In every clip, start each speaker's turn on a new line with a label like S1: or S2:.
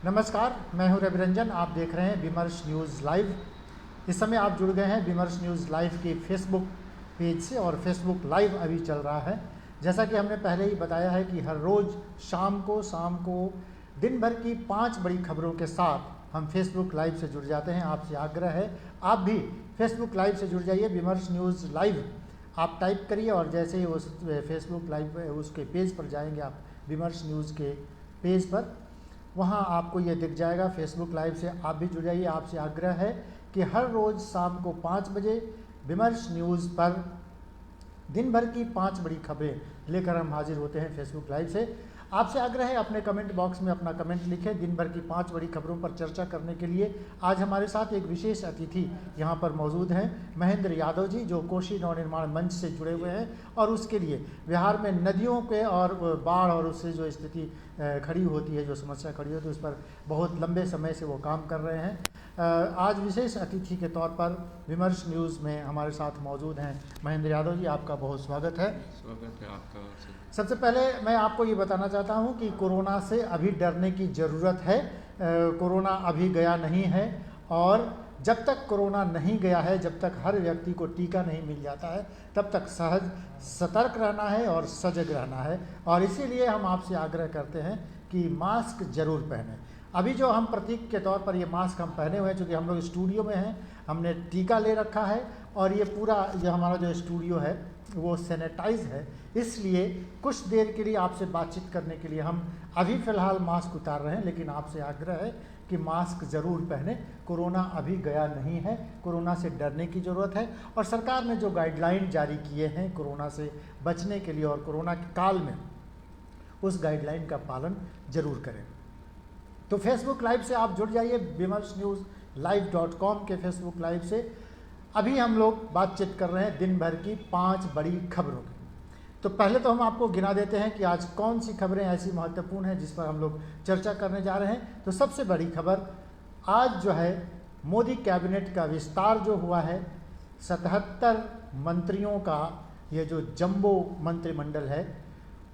S1: नमस्कार, मैं हूं रविरंजन। आप देख रहे हैं विमर्श न्यूज़ लाइव। इस समय आप जुड़ गए हैं विमर्श न्यूज़ लाइव के फेसबुक पेज से और फेसबुक लाइव अभी चल रहा है। जैसा कि हमने पहले ही बताया है कि हर रोज़ शाम को दिन भर की 5 बड़ी खबरों के साथ हम फेसबुक लाइव से जुड़ जाते हैं। आपसे आग्रह है आप भी फेसबुक लाइव से जुड़ जाइए। विमर्श न्यूज़ लाइव आप टाइप करिए और जैसे ही उस फेसबुक लाइव उसके पेज पर जाएंगे, आप विमर्श न्यूज़ के पेज पर, वहाँ आपको ये दिख जाएगा। फेसबुक लाइव से आप भी जुड़ जाइए। आपसे आग्रह है कि हर रोज़ शाम को 5 बजे विमर्श न्यूज़ पर दिन भर की 5 बड़ी खबरें लेकर हम हाजिर होते हैं फेसबुक लाइव से। आपसे आग्रह है अपने कमेंट बॉक्स में अपना कमेंट लिखें। दिन भर की 5 बड़ी खबरों पर चर्चा करने के लिए आज हमारे साथ एक विशेष अतिथि यहाँ पर मौजूद हैं, महेंद्र यादव जी, जो कोशी नवनिर्माण मंच से जुड़े हुए हैं और उसके लिए बिहार में नदियों के और बाढ़ और उससे जो स्थिति खड़ी होती है, जो समस्या खड़ी होती है, उस पर बहुत लंबे समय से वो काम कर रहे हैं। आज विशेष अतिथि के तौर पर विमर्श न्यूज़ में हमारे साथ मौजूद हैं महेंद्र यादव जी। आपका बहुत स्वागत है।
S2: स्वागत है आपका।
S1: सबसे पहले मैं आपको ये बताना चाहता हूँ कि कोरोना से अभी डरने की ज़रूरत है। कोरोना अभी गया नहीं है और जब तक कोरोना नहीं गया है, जब तक हर व्यक्ति को टीका नहीं मिल जाता है, तब तक सहज सतर्क रहना है और सजग रहना है। और इसीलिए हम आपसे आग्रह करते हैं कि मास्क ज़रूर पहनें। अभी जो हम प्रतीक के तौर पर ये मास्क हम पहने हुए हैं, चूँकि हम लोग स्टूडियो में हैं, हमने टीका ले रखा है और ये पूरा जो हमारा जो स्टूडियो है वो सैनिटाइज है, इसलिए कुछ देर के लिए आपसे बातचीत करने के लिए हम अभी फ़िलहाल मास्क उतार रहे हैं। लेकिन आपसे आग्रह है कि मास्क ज़रूर पहने। कोरोना अभी गया नहीं है, कोरोना से डरने की ज़रूरत है और सरकार ने जो गाइडलाइन जारी किए हैं कोरोना से बचने के लिए और कोरोना के काल में, उस गाइडलाइन का पालन ज़रूर करें। तो फेसबुक लाइव से आप जुड़ जाइए, विमर्श न्यूज़ live.com के फेसबुक लाइव से। अभी हम लोग बातचीत कर रहे हैं दिन भर की 5 बड़ी खबरों की। तो पहले तो हम आपको गिना देते हैं कि आज कौन सी खबरें ऐसी महत्वपूर्ण हैं जिस पर हम लोग चर्चा करने जा रहे हैं। तो सबसे बड़ी खबर आज जो है, मोदी कैबिनेट का विस्तार जो हुआ है, 77 मंत्रियों का ये जो जंबो मंत्रिमंडल है,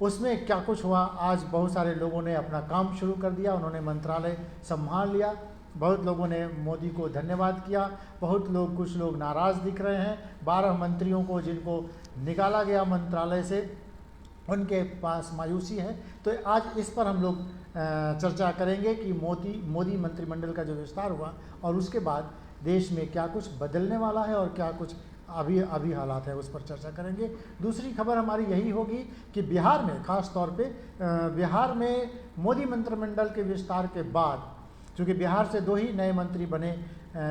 S1: उसमें क्या कुछ हुआ। आज बहुत सारे लोगों ने अपना काम शुरू कर दिया, उन्होंने मंत्रालय संभाल लिया। बहुत लोगों ने मोदी को धन्यवाद किया, कुछ लोग नाराज़ दिख रहे हैं। 12 मंत्रियों को जिनको निकाला गया मंत्रालय से, उनके पास मायूसी है। तो आज इस पर हम लोग चर्चा करेंगे कि मोदी मंत्रिमंडल का जो विस्तार हुआ और उसके बाद देश में क्या कुछ बदलने वाला है और क्या कुछ अभी हालात है, उस पर चर्चा करेंगे। दूसरी खबर हमारी यही होगी कि बिहार में, ख़ास तौर पे बिहार में मोदी मंत्रिमंडल के विस्तार के बाद, चूँकि बिहार से 2 ही नए मंत्री बने,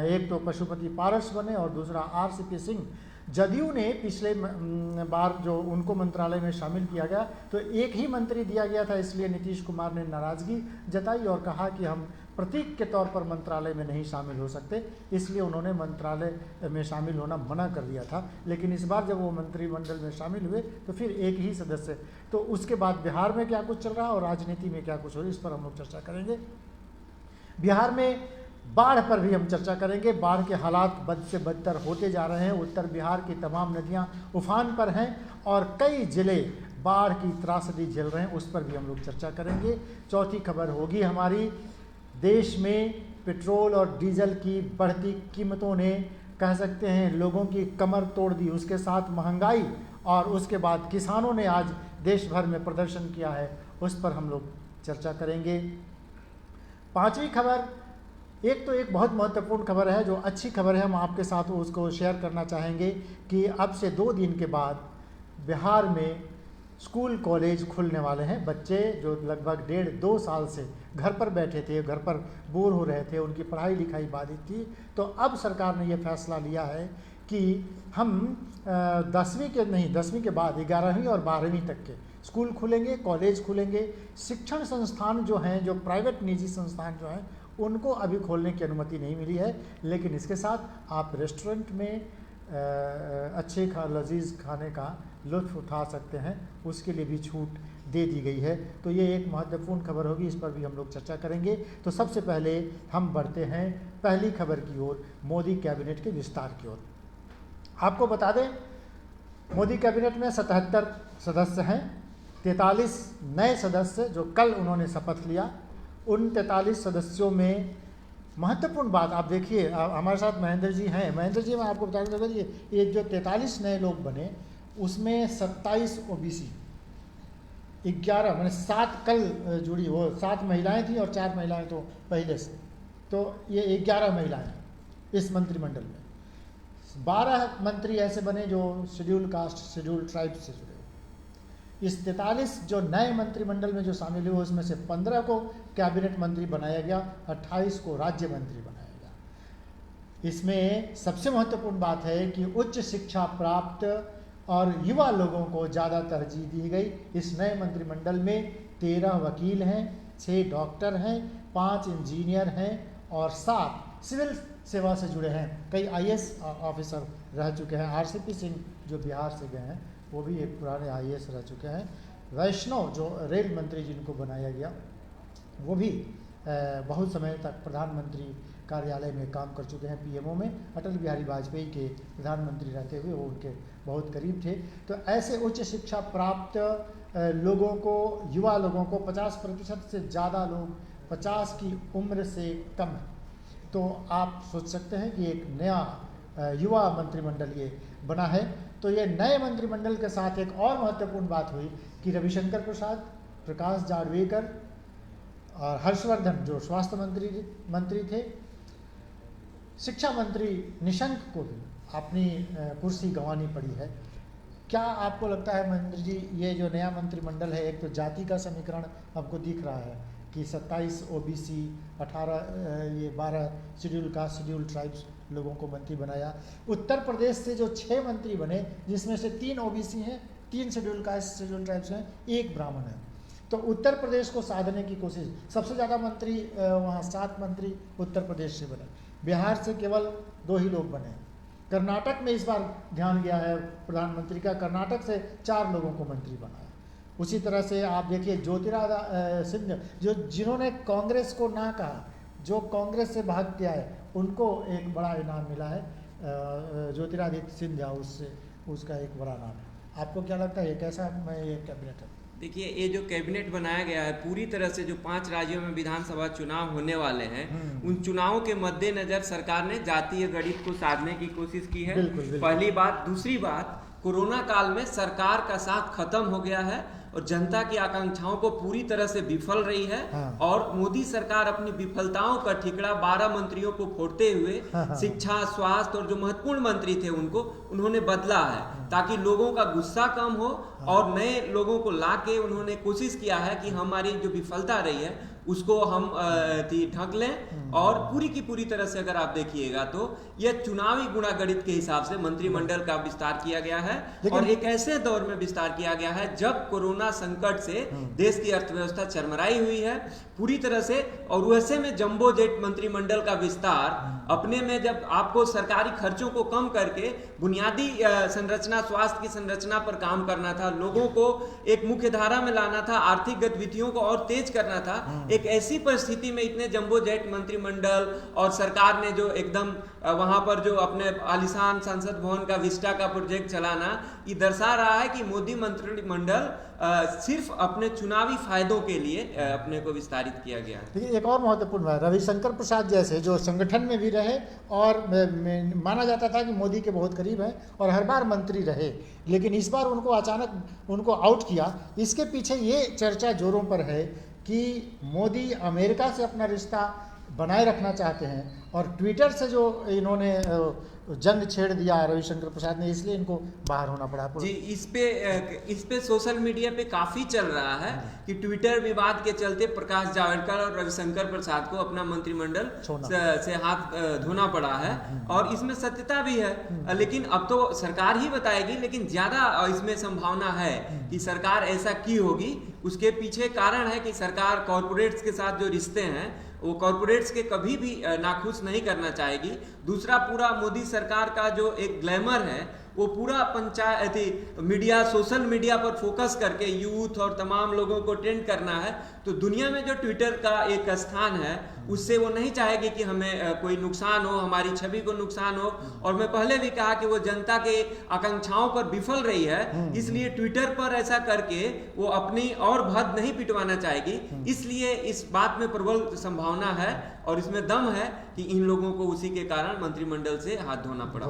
S1: एक तो पशुपति पारस बने और दूसरा RCP सिंह। जदयू ने पिछले बार जो उनको मंत्रालय में शामिल किया गया तो एक ही मंत्री दिया गया था, इसलिए नीतीश कुमार ने नाराज़गी जताई और कहा कि हम प्रतीक के तौर पर मंत्रालय में नहीं शामिल हो सकते, इसलिए उन्होंने मंत्रालय में शामिल होना मना कर दिया था। लेकिन इस बार जब वो मंत्रिमंडल में शामिल हुए तो फिर एक ही सदस्य। तो उसके बाद बिहार में क्या कुछ चल रहा है और राजनीति में क्या कुछ हो रही है, इस पर हम लोग चर्चा करेंगे। बिहार में बाढ़ पर भी हम चर्चा करेंगे। बाढ़ के हालात बद से बदतर होते जा रहे हैं। उत्तर बिहार की तमाम नदियां उफान पर हैं और कई ज़िले बाढ़ की त्रासदी झेल रहे हैं, उस पर भी हम लोग चर्चा करेंगे। चौथी खबर होगी हमारी, देश में पेट्रोल और डीजल की बढ़ती कीमतों ने, कह सकते हैं, लोगों की कमर तोड़ दी। उसके साथ महंगाई और उसके बाद किसानों ने आज देश भर में प्रदर्शन किया है, उस पर हम लोग चर्चा करेंगे। पांचवी खबर, एक बहुत महत्वपूर्ण खबर है, जो अच्छी खबर है, हम आपके साथ उसको शेयर करना चाहेंगे कि अब से 2 दिन के बाद बिहार में स्कूल कॉलेज खुलने वाले हैं। बच्चे जो लगभग 1.5-2 साल से घर पर बैठे थे, घर पर बोर हो रहे थे, उनकी पढ़ाई लिखाई बाधित थी, तो अब सरकार ने ये फैसला लिया है कि हम 10वीं के बाद 11वीं और 12वीं तक के स्कूल खुलेंगे, कॉलेज खुलेंगे। शिक्षण संस्थान जो हैं, जो प्राइवेट निजी संस्थान जो हैं, उनको अभी खोलने की अनुमति नहीं मिली है, लेकिन इसके साथ आप रेस्टोरेंट में अच्छे लजीज खाने का लुत्फ़ उठा सकते हैं, उसके लिए भी छूट दे दी गई है। तो ये एक महत्वपूर्ण खबर होगी, इस पर भी हम लोग चर्चा करेंगे। तो सबसे पहले हम बढ़ते हैं पहली खबर की ओर, मोदी कैबिनेट के विस्तार की ओर। आपको बता दें, मोदी कैबिनेट में 77 सदस्य हैं। 43 नए सदस्य जो कल उन्होंने शपथ लिया, उन 43 सदस्यों में महत्वपूर्ण बात आप देखिए, हमारे साथ महेंद्र जी हैं। महेंद्र जी, मैं आपको बताना चाहूँगा ये जो 43 नए लोग बने उसमें 27 ओबीसी, 11 मैंने 7 कल जुड़ी, वो 7 महिलाएं थी और 4 महिलाएं तो पहले से, तो ये 11 महिलाएं इस मंत्रिमंडल में। 12 मंत्री ऐसे बने जो शेड्यूल कास्ट शेड्यूल ट्राइब से जुड़े हुए। इस 43 जो नए मंत्रिमंडल में जो शामिल हुए उसमें से 15 को कैबिनेट मंत्री बनाया गया, 28 को राज्य मंत्री बनाया गया। इसमें सबसे महत्वपूर्ण बात है कि उच्च शिक्षा प्राप्त और युवा लोगों को ज़्यादा तरजीह दी गई। इस नए मंत्रिमंडल में 13 वकील हैं, 6 डॉक्टर हैं, 5 इंजीनियर हैं और 7 सिविल सेवा से जुड़े हैं। कई आईएएस ऑफिसर रह चुके हैं। आरसीपी सिंह जो बिहार से गए हैं वो भी एक पुराने आईएएस रह चुके हैं। वैष्णव जो रेल मंत्री जिनको बनाया गया वो भी बहुत समय तक प्रधानमंत्री कार्यालय में काम कर चुके हैं, पीएमओ में। अटल बिहारी वाजपेयी के प्रधानमंत्री रहते हुए वो उनके बहुत करीब थे। तो ऐसे उच्च शिक्षा प्राप्त लोगों को, युवा लोगों को 50% से ज़्यादा लोग 50 की उम्र से कम है। तो आप सोच सकते हैं कि एक नया युवा मंत्रिमंडल ये बना है। तो ये नए मंत्रिमंडल के साथ एक और महत्वपूर्ण बात हुई कि रविशंकर प्रसाद, प्रकाश जावड़ेकर और हर्षवर्धन जो स्वास्थ्य मंत्री थे, शिक्षा मंत्री निशंक को भी अपनी कुर्सी गंवानी पड़ी है। क्या आपको लगता है महेंद्र जी, ये जो नया मंत्रिमंडल है, एक तो जाति का समीकरण आपको दिख रहा है कि 27 OBC, 12 schedule caste schedule tribes लोगों को मंत्री बनाया। उत्तर प्रदेश से जो 6 मंत्री बने जिसमें से 3 ओबीसी हैं, 3 शेड्यूल कास्ट शेड्यूल ट्राइब्स हैं, 1 ब्राह्मण है। तो उत्तर प्रदेश को साधने की कोशिश, सबसे ज़्यादा मंत्री वहाँ 7 मंत्री उत्तर प्रदेश से बने। बिहार से केवल 2 ही लोग बने। कर्नाटक में इस बार ध्यान गया है प्रधानमंत्री का, कर्नाटक से 4 लोगों को मंत्री बनाया। उसी तरह से आप देखिए ज्योतिरादित्य सिंधिया जिन्होंने कांग्रेस को ना कहा, जो कांग्रेस से भाग के आए, उनको एक बड़ा इनाम मिला है। ज्योतिरादित्य सिंधिया उसका एक बड़ा नाम है। आपको क्या लगता है ये कैसा ये कैबिनेट है?
S2: देखिए, ये जो कैबिनेट बनाया गया है पूरी तरह से जो 5 राज्यों में विधानसभा चुनाव होने वाले हैं उन चुनावों के मद्देनजर सरकार ने जातीय गणित को साधने की कोशिश की है। बिल्कुल। पहली बात। दूसरी बात, कोरोना काल में सरकार का साथ खत्म हो गया है और जनता की आकांक्षाओं को पूरी तरह से विफल रही है। और मोदी सरकार अपनी विफलताओं का ठिकरा 12 मंत्रियों को फोड़ते हुए शिक्षा, स्वास्थ्य और जो महत्वपूर्ण मंत्री थे उनको उन्होंने बदला है ताकि लोगों का गुस्सा कम हो और नए लोगों को लाके उन्होंने कोशिश किया है कि हमारी जो विफलता रही है उसको हम ढक लें। और पूरी की पूरी तरह से अगर आप देखिएगा तो यह चुनावी गुणागणित के हिसाब से मंत्रिमंडल का विस्तार किया गया है और एक ऐसे दौर में विस्तार किया गया है जब कोरोना संकट से देश की अर्थव्यवस्था चरमराई हुई है पूरी तरह से। और वैसे में जंबो जेट मंत्रिमंडल का विस्तार अपने में, जब आपको सरकारी खर्चों को कम करके बुनियादी संरचना, स्वास्थ्य की संरचना पर काम करना था, लोगों को एक मुख्य धारा में लाना था, आर्थिक गतिविधियों को और तेज करना था, एक ऐसी परिस्थिति में इतने जंबो जेट मंत्रिमंडल और सरकार ने जो एकदम वहां पर जो अपने आलिशान संसद भवन का विस्टा का प्रोजेक्ट चलाना, ये दर्शा रहा है कि मोदी मंत्रिमंडल सिर्फ अपने चुनावी फायदों के लिए अपने को विस्तारित किया गया।
S1: देखिए, एक और महत्वपूर्ण बात, रविशंकर प्रसाद जैसे जो संगठन में भी रहे और माना जाता था कि मोदी के बहुत करीब हैं और हर बार मंत्री रहे, लेकिन इस बार उनको अचानक उनको आउट किया। इसके पीछे ये चर्चा जोरों पर है कि मोदी अमेरिका से अपना रिश्ता बनाए रखना चाहते हैं और ट्विटर से जो इन्होंने जंग छेड़ दिया रविशंकर प्रसाद ने, इसलिए इनको बाहर होना पड़ा।
S2: जी, इस पे सोशल मीडिया पे काफी चल रहा है कि ट्विटर विवाद के चलते प्रकाश जावड़ेकर और रविशंकर प्रसाद को अपना मंत्रिमंडल से हाथ धोना पड़ा है और इसमें सत्यता भी है। लेकिन अब तो सरकार ही बताएगी, लेकिन ज्यादा इसमें संभावना है कि सरकार ऐसा की होगी। उसके पीछे कारण है कि सरकार कॉर्पोरेट्स के साथ जो रिश्ते हैं वो कॉर्पोरेट्स के कभी भी नाखुश नहीं करना चाहेगी। दूसरा, पूरा मोदी सरकार का जो एक ग्लैमर है वो पूरा पंचायत मीडिया, सोशल मीडिया पर फोकस करके यूथ और तमाम लोगों को ट्रेंड करना है। तो दुनिया में जो ट्विटर का एक स्थान है, उससे वो नहीं चाहेगी कि हमें कोई नुकसान हो, हमारी छवि को नुकसान हो। और मैं पहले भी कहा कि वो जनता के आकांक्षाओं पर विफल रही है, इसलिए ट्विटर पर ऐसा करके वो अपनी और भद नहीं पिटवाना चाहेगी। इसलिए इस बात में प्रबल संभावना है और इसमें दम है कि इन लोगों को उसी के कारण मंत्रिमंडल से हाथ धोना पड़ा।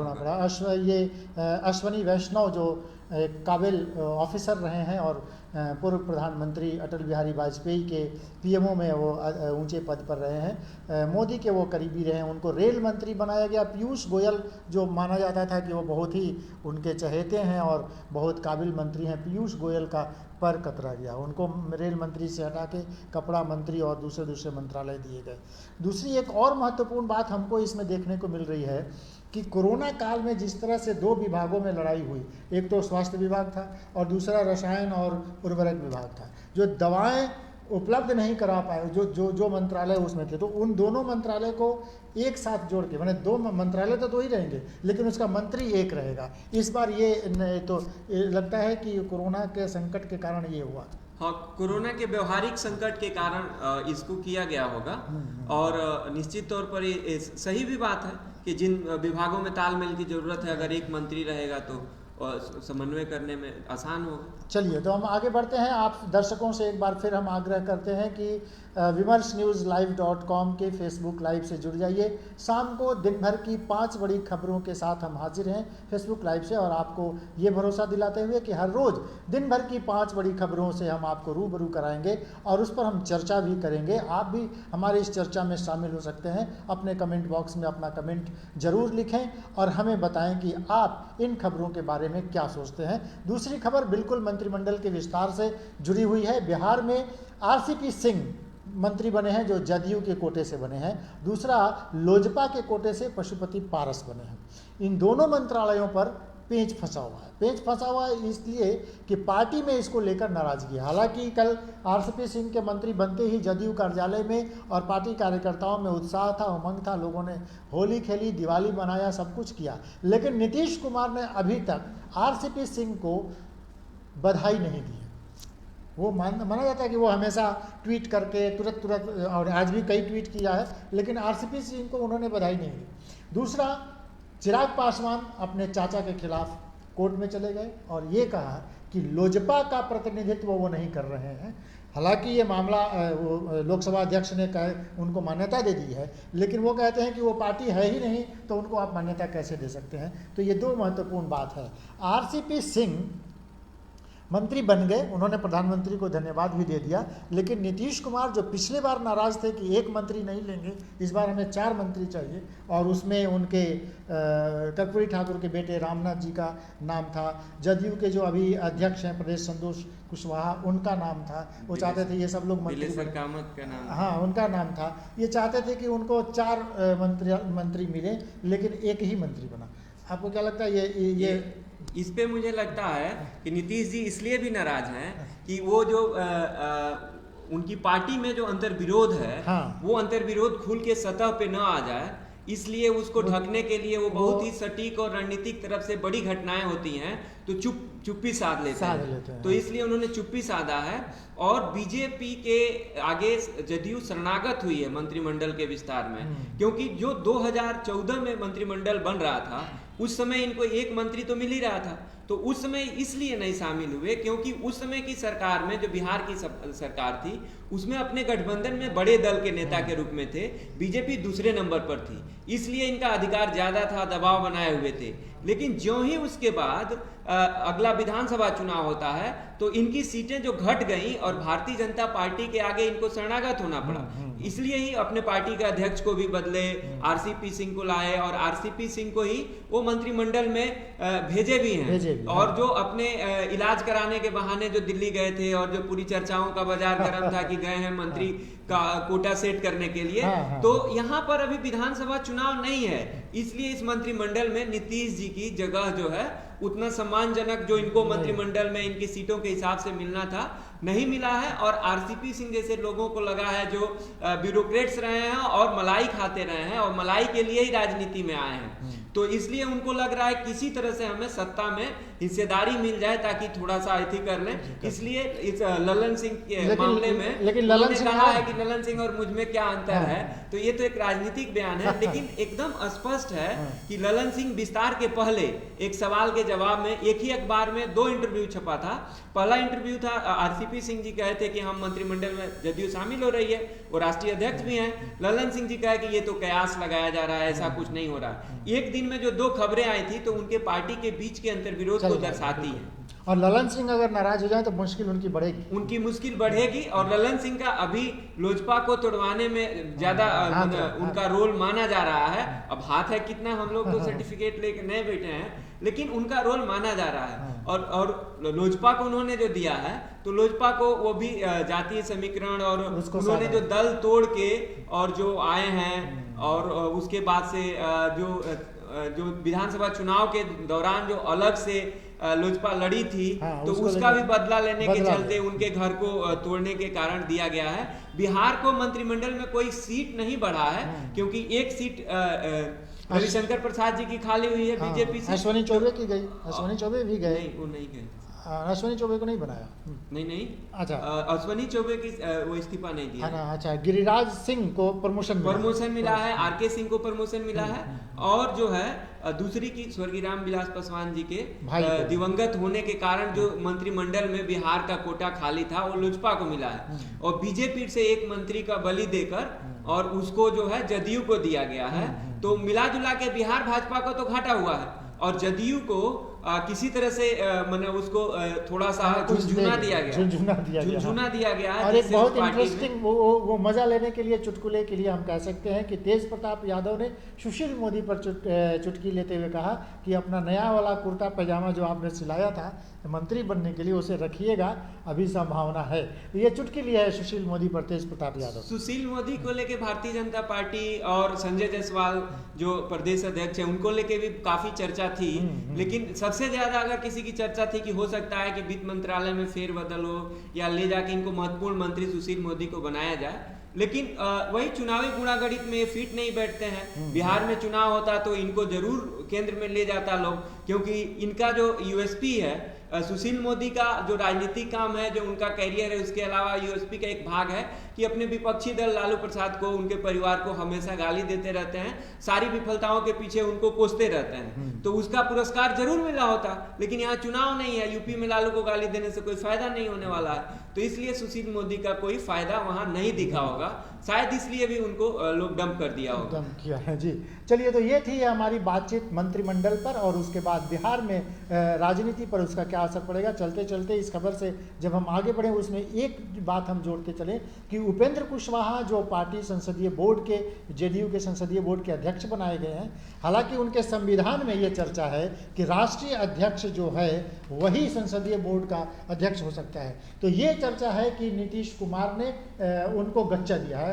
S1: अश्वनी वैष्णव जो एक काबिल ऑफिसर रहे हैं और पूर्व प्रधानमंत्री अटल बिहारी वाजपेयी के पीएमओ में वो ऊंचे पद पर रहे हैं, मोदी के वो करीबी रहे हैं, उनको रेल मंत्री बनाया गया। पीयूष गोयल जो माना जाता था कि वो बहुत ही उनके चहेते हैं और बहुत काबिल मंत्री हैं, पीयूष गोयल का पर कतरा गया, उनको रेल मंत्री से हटा के कपड़ा मंत्री और दूसरे मंत्रालय दिए गए। दूसरी एक और महत्वपूर्ण बात हमको इसमें देखने को मिल रही है कि कोरोना काल में जिस तरह से दो विभागों में लड़ाई हुई, एक तो स्वास्थ्य विभाग था और दूसरा रसायन और उर्वरक विभाग था, जो दवाएं उपलब्ध नहीं करा पाए, जो मंत्रालय उसमें थे, तो उन दोनों मंत्रालय को एक साथ जोड़ के, मैंने दो मंत्रालय तो दो ही रहेंगे लेकिन उसका मंत्री एक रहेगा। इस बार ये तो लगता है कि कोरोना के संकट के कारण ये हुआ।
S2: हाँ, कोरोना के व्यवहारिक संकट के कारण इसको किया गया होगा और निश्चित तौर पर ये सही भी बात है कि जिन विभागों में तालमेल की जरूरत है, अगर एक मंत्री रहेगा तो समन्वय करने में आसान होगा।
S1: चलिए तो हम आगे बढ़ते हैं। आप दर्शकों से एक बार फिर हम आग्रह करते हैं कि vimarsnewslive.com के फेसबुक लाइव से जुड़ जाइए। शाम को दिन भर की 5 बड़ी खबरों के साथ हम हाजिर हैं फेसबुक लाइव से, और आपको ये भरोसा दिलाते हुए कि हर रोज़ दिन भर की 5 बड़ी खबरों से हम आपको रूबरू कराएंगे और उस पर हम चर्चा भी करेंगे। आप भी हमारी इस चर्चा में शामिल हो सकते हैं। अपने कमेंट बॉक्स में अपना कमेंट जरूर लिखें और हमें बताएं कि आप इन खबरों के बारे में क्या सोचते हैं। दूसरी खबर बिल्कुल मंत्रिमंडल के विस्तार से जुड़ी हुई है। बिहार में आरसीपी सिंह मंत्री बने हैं जो जदयू के कोटे से बने हैं, दूसरा लोजपा के कोटे से पशुपति पारस बने हैं। इन दोनों मंत्रालयों पर पेंच फंसा हुआ है। पेंच फंसा हुआ है इसलिए कि पार्टी में इसको लेकर नाराजगी है। हालांकि कल आरसीपी सिंह के मंत्री बनते ही जदयू कार्यालय में और पार्टी कार्यकर्ताओं में उत्साह था, उमंग था, लोगों ने होली खेली, दिवाली मनाया, सब कुछ किया, लेकिन नीतीश कुमार ने अभी तक आरसीपी सिंह को बधाई नहीं दी है। वो माना जाता है कि वो हमेशा ट्वीट करके तुरंत और आज भी कई ट्वीट किया है, लेकिन आरसीपी सिंह को उन्होंने बधाई नहीं दी। दूसरा, चिराग पासवान अपने चाचा के खिलाफ कोर्ट में चले गए और ये कहा कि लोजपा का प्रतिनिधित्व वो नहीं कर रहे हैं। हालांकि ये मामला लोकसभा अध्यक्ष ने उनको मान्यता दे दी है, लेकिन वो कहते हैं कि वो पार्टी है ही नहीं तो उनको आप मान्यता कैसे दे सकते हैं। तो ये दो महत्वपूर्ण बात है। आरसीपी सिंह मंत्री बन गए, उन्होंने प्रधानमंत्री को धन्यवाद भी दे दिया, लेकिन नीतीश कुमार जो पिछले बार नाराज थे कि एक मंत्री नहीं लेंगे, इस बार हमें 4 मंत्री चाहिए, और उसमें उनके कर्पूरी ठाकुर के बेटे रामनाथ जी का नाम था, जदयू के जो अभी अध्यक्ष हैं प्रदेश संतोष कुशवाहा, उनका नाम था। वो चाहते थे ये सब लोग मंत्री
S2: का नाम,
S1: हाँ उनका नाम था। ये चाहते थे कि उनको 4 मंत्री मिले, लेकिन एक ही मंत्री बना। आपको क्या लगता है ये
S2: इस पे मुझे लगता है कि नीतीश जी इसलिए भी नाराज हैं कि वो जो उनकी पार्टी में जो अंतर्विरोध है, हाँ, वो अंतर्विरोध खुल के सतह पे न आ जाए, इसलिए उसको ढकने के लिए वो बहुत ही सटीक और रणनीतिक तरफ से बड़ी घटनाएं होती हैं तो चुप्पी साध लेते हैं। तो इसलिए उन्होंने चुप्पी साधा है और बीजेपी के आगे जदयू शरणागत हुई है मंत्रिमंडल के विस्तार में, क्योंकि जो 2014 में मंत्रिमंडल बन रहा था उस समय इनको एक मंत्री तो मिल ही रहा था, तो उस समय इसलिए नहीं शामिल हुए क्योंकि उस समय की सरकार में जो बिहार की सरकार थी उसमें अपने गठबंधन में बड़े दल के नेता के रूप में थे, बीजेपी दूसरे नंबर पर थी, इसलिए इनका अधिकार ज्यादा था, दबाव बनाए हुए थे। लेकिन ज्यों ही उसके बाद अगला विधानसभा चुनाव होता है तो इनकी सीटें जो घट गई और भारतीय जनता पार्टी के आगे इनको शरणागत होना पड़ा, इसलिए ही अपने पार्टी के अध्यक्ष को भी बदले, आरसीपी सिंह को लाए और आरसीपी सिंह को ही वो मंत्रिमंडल में भेजे भी हैं। और जो अपने इलाज कराने के बहाने जो दिल्ली गए थे और जो पूरी चर्चाओं का बाजार गर्म था कि गए हैं मंत्री का कोटा सेट करने के लिए, तो यहाँ पर अभी विधानसभा चुनाव नहीं है, इसलिए इस मंत्रिमंडल में नीतीश जी की जगह जो है उतना सम्मानजनक जो इनको मंत्रिमंडल में इनकी सीटों के हिसाब से मिलना था नहीं मिला है, और आरसीपी सिंह जैसे लोगों को लगा है जो ब्यूरोक्रेट्स रहे हैं और मलाई खाते रहे हैं और मलाई के लिए ही राजनीति में आए हैं, तो इसलिए उनको लग रहा है किसी तरह से हमें सत्ता में हिस्सेदारी मिल जाए ताकि थोड़ा सा अथी कर लें। इसलिए इस ललन सिंह के मामले में
S1: लेकिन ललन सिंह
S2: कहा है कि ललन सिंह और मुझ में क्या अंतर है, तो ये तो एक राजनीतिक बयान है, लेकिन एकदम स्पष्ट है कि ललन सिंह विस्तार के पहले एक सवाल के जवाब में एक ही अखबार में 2 इंटरव्यू छपा था। पहला इंटरव्यू था, आरसीपी सिंह जी कहे थे कि हम मंत्रिमंडल में जदयू शामिल हो रही है, वो राष्ट्रीय अध्यक्ष भी हैं। ललन सिंह जी कहे कि ये तो कयास लगाया जा रहा है, ऐसा कुछ नहीं हो रहा है। एक दिन में जो 2 खबरें आई थी तो उनके पार्टी के बीच के अंतर्विरोध को दर्शाती है,
S1: और ललन सिंह अगर नाराज हो जाए तो मुश्किल उनकी बढ़ेगी,
S2: उनकी मुश्किल बढ़ेगी। और ललन सिंह का अभी लोजपा को तोड़वाने में ज्यादा उनका रोल माना जा रहा है। अब हाथ है कितना, हम लोग तो सर्टिफिकेट लेके नहीं बैठे हैं, लेकिन उनका रोल माना जा रहा है। और लोजपा को उन्होंने जो दिया है, तो लोजपा को वो भी जातीय समीकरण और उन्होंने जो दल तोड़ के और जो आए हैं, और उसके बाद से जो विधानसभा चुनाव के दौरान जो अलग से लोजपा लड़ी थी, तो उसका भी बदला लेने के चलते उनके घर को तोड़ने के कारण दिया गया है। बिहार को मंत्रिमंडल में कोई सीट नहीं बढ़ा है, क्योंकि एक सीट रविशंकर प्रसाद जी की खाली हुई है बीजेपी से।
S1: अश्विनी चौबे की गई, अश्विनी चौबे भी गए,
S2: वो नहीं गए,
S1: अश्विनी चौबे को नहीं बनाया,
S2: नहीं
S1: अच्छा,
S2: अश्विनी चौबे की वो इस्तीफा नहीं दिया,
S1: अच्छा, गिरिराज सिंह को प्रमोशन
S2: मिला है, आरके सिंह को प्रमोशन मिला है, और जो है दूसरी की स्वर्गीय रामविलास पासवान जी के दिवंगत होने के कारण जो मंत्रिमंडल में बिहार का कोटा खाली था वो लोजपा को मिला है, और बीजेपी से एक मंत्री का बलि देकर और उसको जो है जदयू को दिया गया है। तो मिला जुला के बिहार भाजपा को तो घाटा हुआ है, और जदयू को किसी तरह से मतलब उसको थोड़ा सा झुंझुना दिया गया है।
S1: और एक बहुत इंटरेस्टिंग वो मजा लेने के लिए, चुटकुले के लिए हम कह सकते हैं कि तेज प्रताप यादव ने सुशील मोदी पर चुटकी लेते हुए कहा कि अपना नया वाला कुर्ता पैजामा जो आपने सिलाया था मंत्री बनने के लिए, उसे रखिएगा, अभी संभावना है। तो ये चुटकी लिया है सुशील मोदी पर तेज प्रताप यादव।
S2: सुशील मोदी को लेके भारतीय जनता पार्टी और संजय जायसवाल जो प्रदेश अध्यक्ष है उनको लेके भी काफी चर्चा थी, लेकिन सबसे ज्यादा अगर किसी की चर्चा थी कि हो सकता है कि वित्त मंत्रालय में फेरबदल हो या ले जाके इनको महत्वपूर्ण मंत्री सुशील मोदी को बनाया जाए, लेकिन वही चुनावी गुणागणित में फिट नहीं बैठते हैं। बिहार में चुनाव होता तो इनको जरूर केंद्र में ले जाता लोग, क्योंकि इनका जो यूएसपी है, सुशील मोदी का जो राजनीतिक काम है, जो उनका कैरियर है, उसके अलावा यूएसपी का एक भाग है कि अपने विपक्षी दल लालू प्रसाद को, उनके परिवार को हमेशा गाली देते रहते हैं, सारी विफलताओं के पीछे उनको कोसते रहते हैं, तो उसका पुरस्कार जरूर मिला होता। लेकिन यहाँ चुनाव नहीं है, यूपी में लालू को गाली देने से कोई फायदा नहीं होने वाला है, तो इसलिए सुशील मोदी का कोई फायदा वहां नहीं दिखा होगा, शायद इसलिए भी उनको लोग डंप कर दिया होगा।
S1: डंप किया है जी। चलिए, तो ये थी हमारी बातचीत मंत्रिमंडल पर, और उसके बाद बिहार में राजनीति पर उसका क्या असर पड़ेगा। चलते चलते इस खबर से जब हम आगे बढ़े, उसमें एक बात हम जोड़ते चले कि उपेंद्र कुशवाहा जो पार्टी संसदीय बोर्ड के, जेडीयू के संसदीय बोर्ड के अध्यक्ष बनाए गए हैं, हालांकि उनके संविधान में ये चर्चा है कि राष्ट्रीय अध्यक्ष जो है वही संसदीय बोर्ड का अध्यक्ष हो सकता है। तो ये चर्चा है कि नीतीश कुमार ने उनको गच्चा दिया है,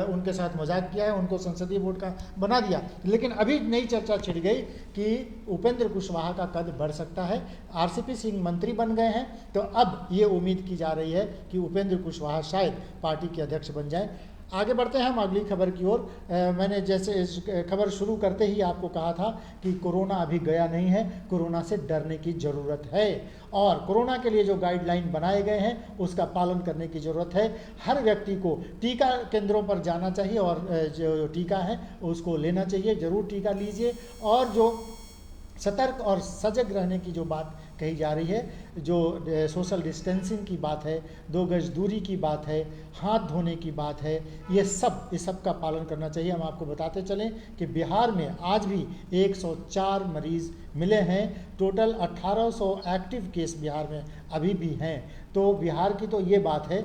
S1: उनके साथ मजाक किया है, उनको संसदीय बोर्ड का बना दिया। लेकिन अभी नई चर्चा छिड़ गई कि उपेंद्र कुशवाहा का कद बढ़ सकता है। आरसीपी सिंह मंत्री बन गए हैं, तो अब ये उम्मीद की जा रही है कि उपेंद्र कुशवाहा शायद पार्टी के अध्यक्ष बन जाएं। आगे बढ़ते हैं हम अगली खबर की ओर। मैंने जैसे इस खबर शुरू करते ही आपको कहा था कि कोरोना अभी गया नहीं है, कोरोना से डरने की ज़रूरत है, और कोरोना के लिए जो गाइडलाइन बनाए गए हैं उसका पालन करने की ज़रूरत है। हर व्यक्ति को टीका केंद्रों पर जाना चाहिए और जो टीका है उसको लेना चाहिए, ज़रूर टीका लीजिए। और जो सतर्क और सजग रहने की जो बात कही जा रही है, जो सोशल डिस्टेंसिंग की बात है, 2 गज दूरी की बात है, हाथ धोने की बात है, इस सब का पालन करना चाहिए। हम आपको बताते चलें कि बिहार में आज भी 104 मरीज़ मिले हैं। टोटल 1800 एक्टिव केस बिहार में अभी भी हैं। तो बिहार की तो ये बात है।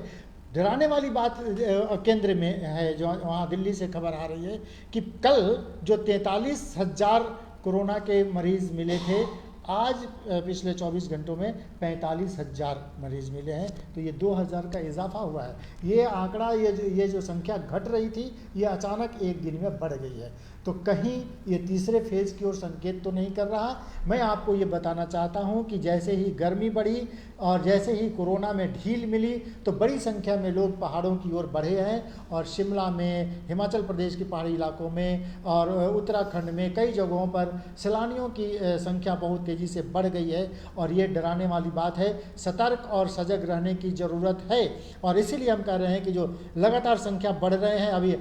S1: डराने वाली बात केंद्र में है, जो वहाँ दिल्ली से खबर आ रही है कि कल जो 43,000 कोरोना के मरीज़ मिले थे, आज पिछले 24 घंटों में 45,000 मरीज मिले हैं, तो ये 2,000 का इजाफा हुआ है। ये आंकड़ा, ये जो संख्या घट रही थी, ये अचानक एक दिन में बढ़ गई है। तो कहीं ये तीसरे फेज की ओर संकेत तो नहीं कर रहा। मैं आपको ये बताना चाहता हूँ कि जैसे ही गर्मी बढ़ी और जैसे ही कोरोना में ढील मिली, तो बड़ी संख्या में लोग पहाड़ों की ओर बढ़े हैं और शिमला में, हिमाचल प्रदेश के पहाड़ी इलाकों में और उत्तराखंड में कई जगहों पर सैलानियों की संख्या बहुत तेज़ी से बढ़ गई है। और ये डराने वाली बात है। सतर्क और सजग रहने की ज़रूरत है। और इसीलिए हम कह रहे हैं कि जो लगातार संख्या बढ़ रहे हैं, अभी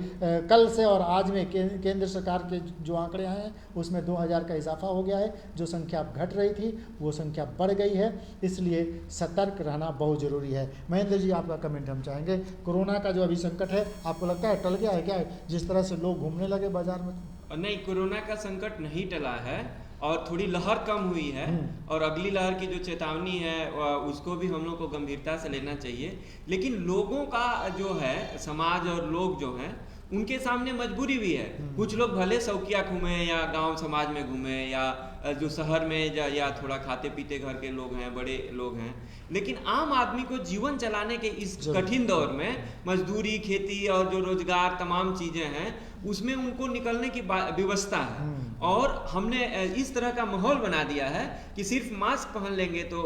S1: कल से और आज में केंद्र सरकार के जो आंकड़े हैं उसमें 2,000 का इजाफा हो गया है। जो संख्या घट रही थी वो संख्या बढ़ गई है, इसलिए सतर्क रहना बहुत ज़रूरी है। महेंद्र जी, आपका कमेंट हम चाहेंगे। कोरोना का जो अभी संकट है, आपको लगता है टल गया है क्या, जिस तरह से लोग घूमने लगे बाजार में?
S2: नहीं, कोरोना का संकट नहीं टला है और थोड़ी लहर कम हुई है। और अगली लहर की जो चेतावनी है उसको भी हम लोग को गंभीरता से लेना चाहिए। लेकिन लोगों का जो है, समाज और लोग जो हैं, उनके सामने मजबूरी भी है। कुछ लोग भले शौकिया घूमे या गांव समाज में घूमे या जो शहर में या थोड़ा खाते पीते घर के लोग हैं, बड़े लोग हैं, लेकिन आम आदमी को जीवन चलाने के इस कठिन दौर में मजदूरी, खेती और जो रोजगार तमाम चीजें हैं, उसमें उनको निकलने की व्यवस्था है। और हमने इस तरह का माहौल बना दिया है कि सिर्फ मास्क पहन लेंगे तो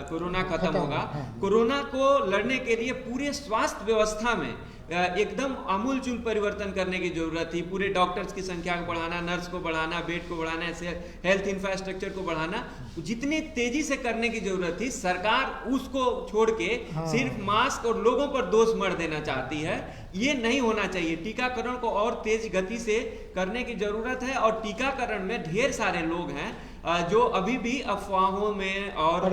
S2: कोरोना खत्म होगा। कोरोना को लड़ने के लिए पूरे स्वास्थ्य व्यवस्था में एकदम आमूलचूल परिवर्तन करने की जरूरत थी। पूरे डॉक्टर्स की संख्या को बढ़ाना, नर्स को बढ़ाना, बेड को बढ़ाना, ऐसे हेल्थ इंफ्रास्ट्रक्चर को बढ़ाना, जितनी तेजी से करने की जरूरत थी, सरकार उसको छोड़ के सिर्फ मास्क और लोगों पर दोष मढ़ देना चाहती है। ये नहीं होना चाहिए। टीकाकरण को और तेज गति से करने की जरूरत है। और टीकाकरण में ढेर सारे लोग हैं जो अभी भी अफवाहों में और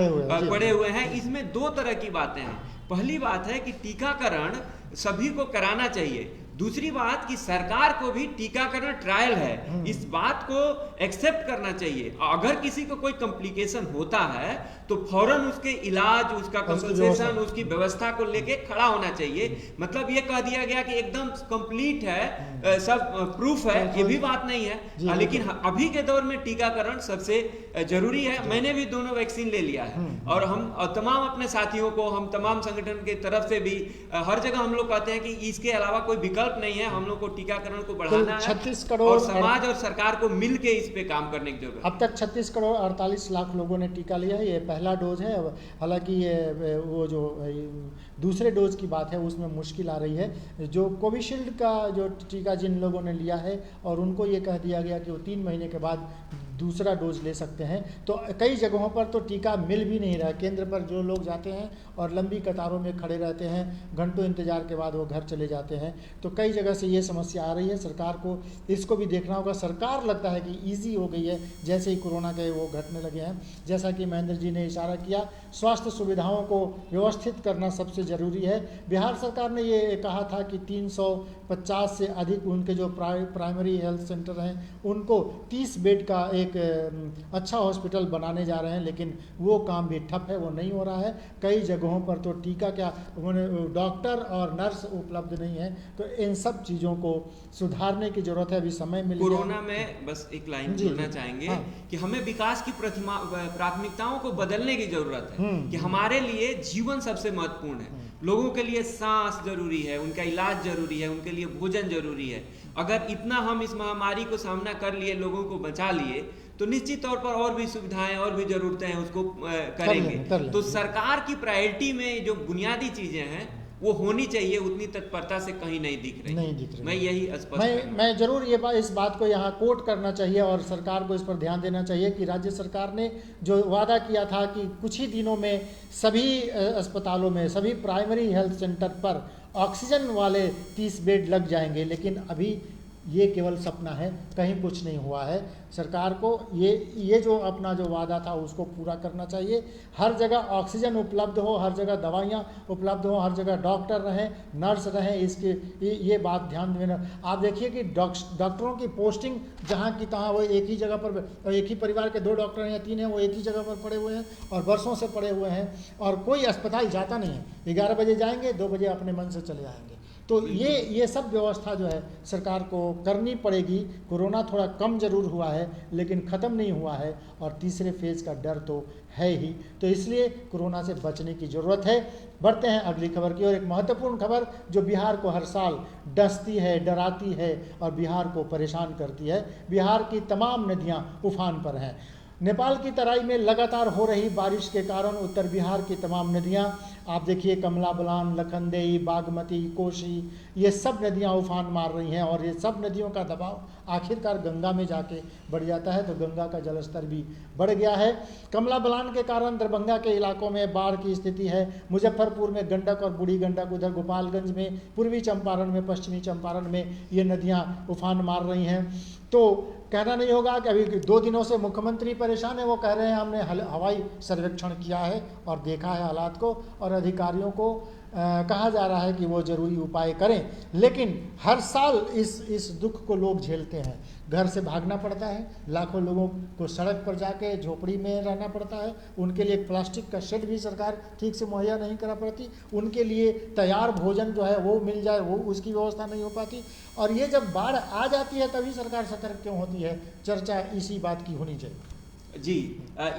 S2: पड़े हुए हैं। इसमें दो तरह की बातें हैं। पहली बात है कि टीकाकरण सभी को कराना चाहिए। दूसरी बात कि सरकार को भी टीकाकरण ट्रायल है, इस बात को एक्सेप्ट करना चाहिए। अगर किसी को कोई कॉम्प्लिकेशन होता है तो फौरन उसके इलाज, उसका कंसल्टेशन, उसकी व्यवस्था को लेके खड़ा होना चाहिए। मतलब ये कह दिया गया कि एकदम कंप्लीट है, सब प्रूफ है, ये भी बात नहीं है। लेकिन अभी के दौर में टीकाकरण सबसे जरूरी है। मैंने भी दोनों वैक्सीन ले लिया है और हम तमाम अपने साथियों को, हम तमाम संगठन की तरफ से भी हर जगह हम लोग कहते हैं कि इसके अलावा कोई विकल्प नहीं है। हम लोग को टीकाकरण को बढ़ाना है
S1: 36 करोड़
S2: और समाज और सरकार को मिलके इस पे काम करने की जरूरत है।
S1: अब तक 36 करोड़ 48 लाख लोगों ने टीका लिया है। ये पहला डोज है। हालांकि ये वो जो दूसरे डोज की बात है उसमें मुश्किल आ रही है। जो कोविशील्ड का जो टीका जिन लोगों ने लिया है और उनको ये कह दिया गया कि वो 3 महीने के बाद दूसरा डोज ले सकते हैं, तो कई जगहों पर तो टीका मिल भी नहीं रहा। केंद्र पर जो लोग जाते हैं और लंबी कतारों में खड़े रहते हैं, घंटों इंतजार के बाद वो घर चले जाते हैं। तो कई जगह से ये समस्या आ रही है। सरकार को इसको भी देखना होगा। सरकार लगता है कि ईजी हो गई है जैसे ही कोरोना के वो घटने लगे हैं। जैसा कि महेंद्र जी ने इशारा किया, स्वास्थ्य सुविधाओं को व्यवस्थित करना सबसे ज़रूरी है। बिहार सरकार ने ये कहा था कि 350 से अधिक उनके जो प्राइमरी हेल्थ सेंटर हैं उनको 30 बेड का एक अच्छा हॉस्पिटल बनाने जा रहे हैं, लेकिन वो काम भी ठप है, वो नहीं हो रहा है। कई जगहों पर तो टीका क्या, डॉक्टर और नर्स उपलब्ध नहीं है। तो इन सब चीज़ों को सुधारने की जरूरत है। अभी समय मिल
S2: कोरोना में बस एक लाइन जोड़ना चाहेंगे कि हमें विकास की प्राथमिकताओं को बदलने की जरूरत है। कि हमारे लिए जीवन सबसे महत्वपूर्ण है। लोगों के लिए सांस जरूरी है, उनका इलाज जरूरी है, उनके लिए भोजन जरूरी है। अगर इतना हम इस महामारी को सामना कर लिए, लोगों को बचा लिए, तो निश्चित तौर पर और भी सुविधाएं और भी जरूरतें हैं उसको करेंगे। तो सरकार की प्रायोरिटी में जो बुनियादी चीजें हैं वो होनी चाहिए, उतनी तत्परता से कहीं नहीं दिख रही। मैं यही स्पष्ट
S1: मैं जरूर इस बात को यहाँ कोट करना चाहिए और सरकार को इस पर ध्यान देना चाहिए कि राज्य सरकार ने जो वादा किया था कि कुछ ही दिनों में सभी अस्पतालों में, सभी प्राइमरी हेल्थ सेंटर पर ऑक्सीजन वाले 30 बेड लग जाएंगे, लेकिन अभी ये केवल सपना है, कहीं कुछ नहीं हुआ है। सरकार को ये जो अपना जो वादा था उसको पूरा करना चाहिए। हर जगह ऑक्सीजन उपलब्ध हो, हर जगह दवाइयाँ उपलब्ध हो, हर जगह डॉक्टर रहें, नर्स रहें, इसके ये बात ध्यान देना। आप देखिए कि डॉक्टरों की पोस्टिंग जहाँ की तहाँ वो एक ही जगह पर, एक ही परिवार के 2 डॉक्टर हैं या 3 हैं, वो एक ही जगह पर पड़े हुए हैं और बरसों से पड़े हुए हैं और कोई अस्पताल जाता नहीं है। 11 बजे जाएंगे, 2 बजे अपने मन से चले आएंगे। तो ये सब व्यवस्था जो है सरकार को करनी पड़ेगी। कोरोना थोड़ा कम जरूर हुआ है लेकिन ख़त्म नहीं हुआ है और तीसरे फेज़ का डर तो है ही, तो इसलिए कोरोना से बचने की ज़रूरत है। बढ़ते हैं अगली खबर की ओर। एक महत्वपूर्ण खबर जो बिहार को हर साल डसती है, डराती है और बिहार को परेशान करती है। बिहार की तमाम नदियां उफान पर हैं। नेपाल की तराई में लगातार हो रही बारिश के कारण उत्तर बिहार की तमाम नदियां, आप देखिए कमला बलान, लखनदेई, बागमती, कोसी, ये सब नदियां उफान मार रही हैं और ये सब नदियों का दबाव आखिरकार गंगा में जाके बढ़ जाता है, तो गंगा का जलस्तर भी बढ़ गया है। कमला बलान के कारण दरभंगा के इलाकों में बाढ़ की स्थिति है। मुजफ्फरपुर में गंडक और बूढ़ी गंडक, उधर गोपालगंज में, पूर्वी चंपारण में, पश्चिमी चंपारण में ये नदियां उफान मार रही हैं। तो कहना नहीं होगा कि अभी 2 दिनों से मुख्यमंत्री परेशान है। वो कह रहे हैं हमने हवाई सर्वेक्षण किया है और देखा है हालात को, और अधिकारियों को कहा जा रहा है कि वो ज़रूरी उपाय करें। लेकिन हर साल इस दुख को लोग झेलते हैं। घर से भागना पड़ता है, लाखों लोगों को सड़क पर जाके झोपड़ी में रहना पड़ता है। उनके लिए प्लास्टिक का शेड भी सरकार ठीक से मुहैया नहीं करा पाती। उनके लिए तैयार भोजन जो है वो मिल जाए, वो उसकी व्यवस्था नहीं हो पाती। और ये जब बाढ़ आ जाती है तभी सरकार सतर्क क्यों होती है? चर्चा इसी बात की होनी चाहिए।
S2: जी,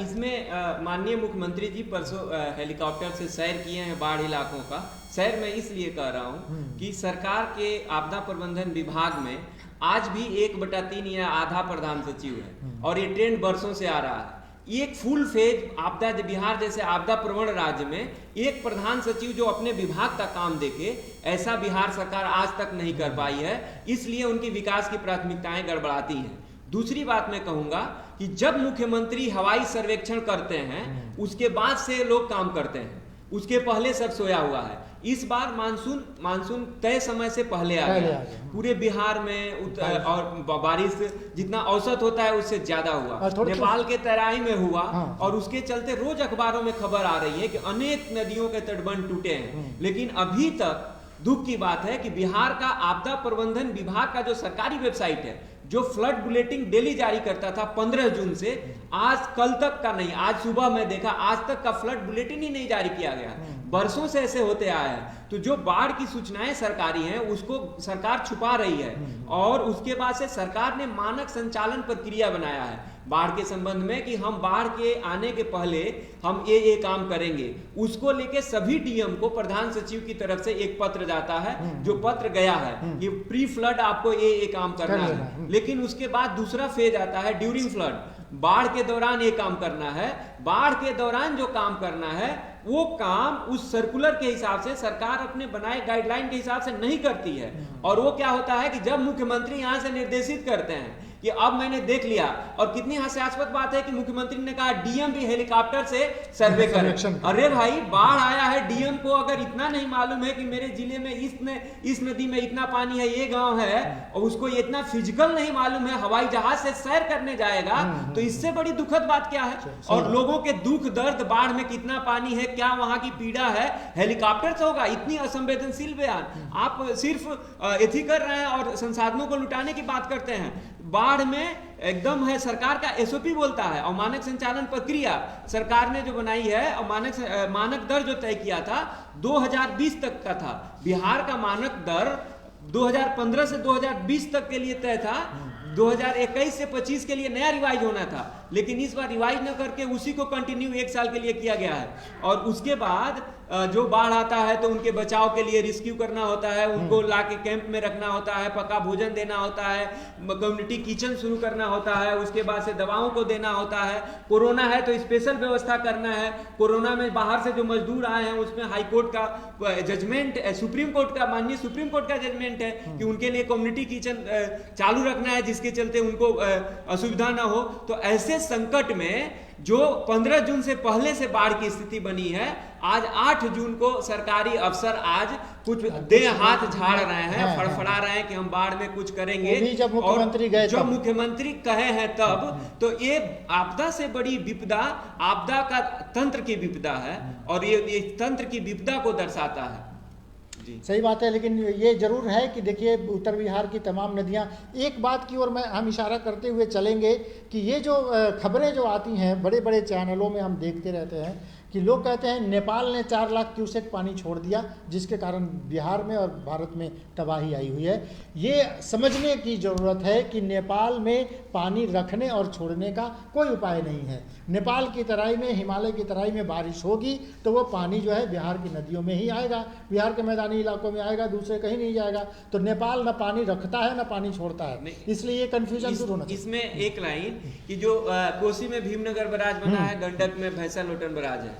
S2: इसमें माननीय मुख्यमंत्री जी परसों हेलीकॉप्टर से सैर किए हैं बाढ़ इलाकों का। सैर मैं इसलिए कर रहा हूँ कि सरकार के आपदा प्रबंधन विभाग में आज भी 1/3 या आधा प्रधान सचिव है और ये ट्रेंड बरसों से आ रहा है। एक फुल फेज आपदा, बिहार जैसे आपदा प्रवण राज्य में एक प्रधान सचिव जो अपने विभाग का काम देखे, ऐसा बिहार सरकार आज तक नहीं कर पाई है। इसलिए उनकी विकास की प्राथमिकताएं गड़बड़ाती हैं। दूसरी बात मैं कहूंगा कि जब मुख्यमंत्री हवाई सर्वेक्षण करते हैं उसके बाद से लोग काम करते हैं, उसके पहले सब सोया हुआ है। इस बार मानसून तय समय से पहले आ गया। पूरे बिहार में और बारिश जितना औसत होता है उससे ज्यादा हुआ। नेपाल के तराई में हुआ और उसके चलते रोज अखबारों में खबर आ रही है कि अनेक नदियों के तटबंध टूटे हैं। लेकिन अभी तक दुख की बात है कि बिहार का आपदा प्रबंधन विभाग का जो सरकारी वेबसाइट है, जो फ्लड बुलेटिन डेली जारी करता था 15 जून से, आज कल तक का नहीं, आज सुबह मैं देखा आज तक का फ्लड बुलेटिन ही नहीं जारी किया गया। बरसों से ऐसे होते आया है। तो जो बाढ़ की सूचनाएं सरकारी हैं उसको सरकार छुपा रही है और उसके बाद से सरकार ने मानक संचालन प्रक्रिया बनाया है बाढ़ के संबंध में कि हम बाढ़ के आने के पहले हम ये काम करेंगे। उसको लेके सभी डीएम को प्रधान सचिव की तरफ से एक पत्र जाता है, जो पत्र गया है कि प्री फ्लड आपको ये काम करना है। लेकिन उसके बाद दूसरा फेज आता है ड्यूरिंग फ्लड, बाढ़ के दौरान ये काम करना है। बाढ़ के दौरान जो काम करना है वो काम उस सर्कुलर के हिसाब से सरकार अपने बनाए गाइडलाइन के हिसाब से नहीं करती है। और वो क्या होता है कि जब मुख्यमंत्री यहां से निर्देशित करते हैं कि अब मैंने देख लिया, और कितनी हास्यास्पद बात है कि मुख्यमंत्री ने कहा डीएम भी हेलीकॉप्टर से सर्वे करें। अरे भाई, बाढ़ आया है, डीएम को अगर इतना नहीं मालूम है कि मेरे जिले में इस नदी में इतना पानी है, ये गांव है, और उसको इतना फिजिकल नहीं मालूम है, हवाई जहाज से सैर करने जाएगा, तो इससे बड़ी दुखद बात क्या है? और लोगों के दुख दर्द, बाढ़ में कितना पानी है, क्या वहां की पीड़ा है, हेलीकॉप्टर से होगा? इतनी असंवेदनशील बयान। आप सिर्फ एथी कर रहे हैं और संसाधनों को लुटाने की बात करते हैं। बाढ़ में एकदम है सरकार का एसओपी बोलता है और मानक संचालन प्रक्रिया सरकार ने जो बनाई है, और मानक दर जो तय किया था 2020 तक का था। बिहार का मानक दर 2015 से 2020 तक के लिए तय था। 2021 से 25 के लिए नया रिवाइज होना था, लेकिन इस बार रिवाइज न करके उसी को कंटिन्यू 1 साल के लिए किया गया है। और उसके बाद जो बाढ़ आता है तो उनके बचाव के लिए रिस्क्यू करना होता है, उनको लाके कैंप में रखना होता है, पका भोजन देना होता है, कम्युनिटी किचन शुरू करना होता है, उसके बाद से दवाओं को देना होता है। कोरोना है तो स्पेशल व्यवस्था करना है। कोरोना में बाहर से जो मजदूर आए हैं उसमें हाई कोर्ट का जजमेंट, सुप्रीम कोर्ट का, माननीय सुप्रीम कोर्ट का जजमेंट है कि उनके लिए कम्युनिटी किचन चालू रखना है, जिसके चलते उनको असुविधा ना हो। तो ऐसे संकट में जो 15 जून से पहले से बाढ़ की स्थिति बनी है, आज 8 जून को सरकारी अफसर आज कुछ दे हाथ झाड़ रहे हैं, फड़फड़ा रहे हैं कि हम बाढ़ में कुछ करेंगे।
S1: जब मुख्यमंत्री गए,
S2: जब मुख्यमंत्री कहे हैं तब, तो ये आपदा से बड़ी विपदा आपदा का तंत्र की विपदा है और ये तंत्र की विपदा को दर्शाता है।
S1: सही बात है, लेकिन ये जरूर है कि देखिए उत्तर बिहार की तमाम नदियां, एक बात की ओर हम इशारा करते हुए चलेंगे कि ये जो खबरें जो आती हैं बड़े बड़े चैनलों में हम देखते रहते हैं कि लोग कहते हैं नेपाल ने 4 लाख क्यूसेक पानी छोड़ दिया, जिसके कारण बिहार में और भारत में तबाही आई हुई है। ये समझने की ज़रूरत है कि नेपाल में पानी रखने और छोड़ने का कोई उपाय नहीं है। नेपाल की तराई में, हिमालय की तराई में बारिश होगी तो वो पानी जो है बिहार की नदियों में ही आएगा, बिहार के मैदानी इलाकों में आएगा, दूसरे कहीं नहीं जाएगा। तो नेपाल न पानी रखता है न पानी छोड़ता है, इसलिए ये कन्फ्यूजन दूर होना चाहिए।
S2: इसमें एक लाइन कि जो कोसी में भीमनगर बराज बना है, गंडक में भैंसा लोटन बराज है,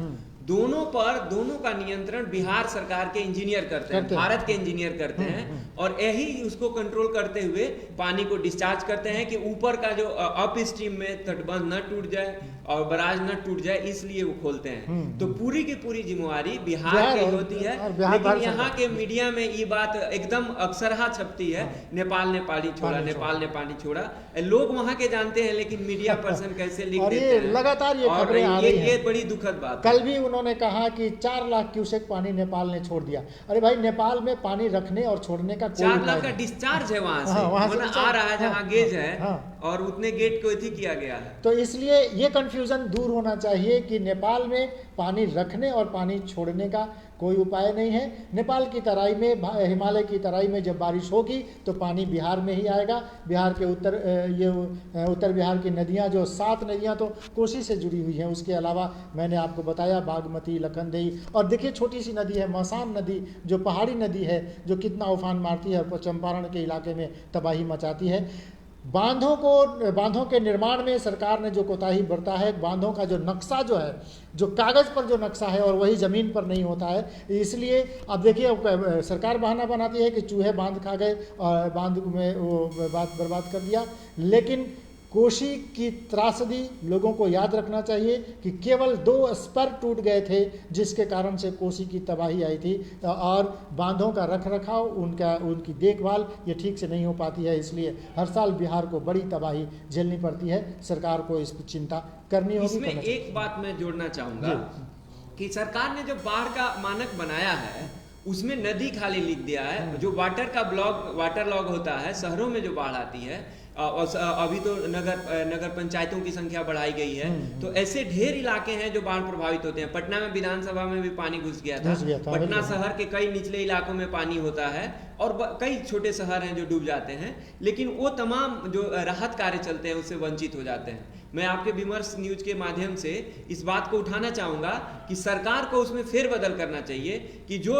S2: दोनों का नियंत्रण बिहार सरकार के इंजीनियर करते हैं, भारत के इंजीनियर करते हैं, और यही उसको कंट्रोल करते हुए पानी को डिस्चार्ज करते हैं कि ऊपर का जो अप स्ट्रीम में तटबंध न टूट जाए और बराज न टूट जाए, इसलिए वो खोलते हैं। तो पूरी की पूरी जिम्मेवारी बिहार की होती है। लेकिन यहाँ के मीडिया में ये बात एकदम अक्सरहा छपती है, नेपाल ने पानी छोड़ा, नेपाल ने पानी छोड़ा। लोग वहाँ के जानते हैं, लेकिन मीडिया पर्सन कैसे लिख देते हैं,
S1: लगातार ये खबरें आ रही हैं।
S2: ये बड़ी दुखद बात।
S1: कल भी उन्होंने कहा कि 4 लाख क्यूसेक पानी नेपाल ने छोड़ दिया। अरे भाई, नेपाल में पानी रखने और छोड़ने का
S2: 4 लाख का डिस्चार्ज है वहां से, आ रहा है जहाँ गेज है, और उतने गेट को ही किया गया है।
S1: तो इसलिए ये कंफ्यूजन दूर होना चाहिए कि नेपाल में पानी रखने और पानी छोड़ने का कोई उपाय नहीं है। नेपाल की तराई में, हिमालय की तराई में जब बारिश होगी तो पानी बिहार में ही आएगा। बिहार के उत्तर बिहार की नदियां, जो 7 नदियां तो कोसी से जुड़ी हुई हैं, उसके अलावा मैंने आपको बताया बागमती, लखनदेई, और देखिए छोटी सी नदी है मसान नदी, जो पहाड़ी नदी है, जो कितना उफान मारती है और चंपारण के इलाके में तबाही मचाती है। बांधों के निर्माण में सरकार ने जो कोताही बरता है, बांधों का जो नक्शा जो है, जो कागज़ पर जो नक्शा है और वही ज़मीन पर नहीं होता है, इसलिए अब देखिए सरकार बहाना बनाती है कि चूहे बांध खा गए और बांध में वो बात बर्बाद कर दिया। लेकिन कोसी की त्रासदी लोगों को याद रखना चाहिए कि केवल 2 स्पर टूट गए थे, जिसके कारण से कोसी की तबाही आई थी, और बांधों का रखरखाव, उनकी देखभाल ये ठीक से नहीं हो पाती है। इसलिए हर साल बिहार को बड़ी तबाही झेलनी पड़ती है। सरकार को इस पर चिंता करनी होगी।
S2: इसमें एक बात मैं जोड़ना चाहूँगा कि सरकार ने जो बाढ़ का मानक बनाया है, उसमें नदी खाली लिख दिया है। जो वाटर लॉग होता है, शहरों में जो बाढ़ आती है, और अभी तो नगर पंचायतों की संख्या बढ़ाई गई है, तो ऐसे ढेर इलाके हैं जो बाढ़ प्रभावित होते हैं। पटना में विधानसभा में भी पानी घुस गया था। पटना शहर के कई निचले इलाकों में पानी होता है, और कई छोटे शहर हैं जो डूब जाते हैं, लेकिन वो तमाम जो राहत कार्य चलते हैं उससे वंचित हो जाते हैं। मैं आपके विमर्श न्यूज के माध्यम से इस बात को उठाना चाहूँगा कि सरकार को उसमें फेरबदल करना चाहिए कि जो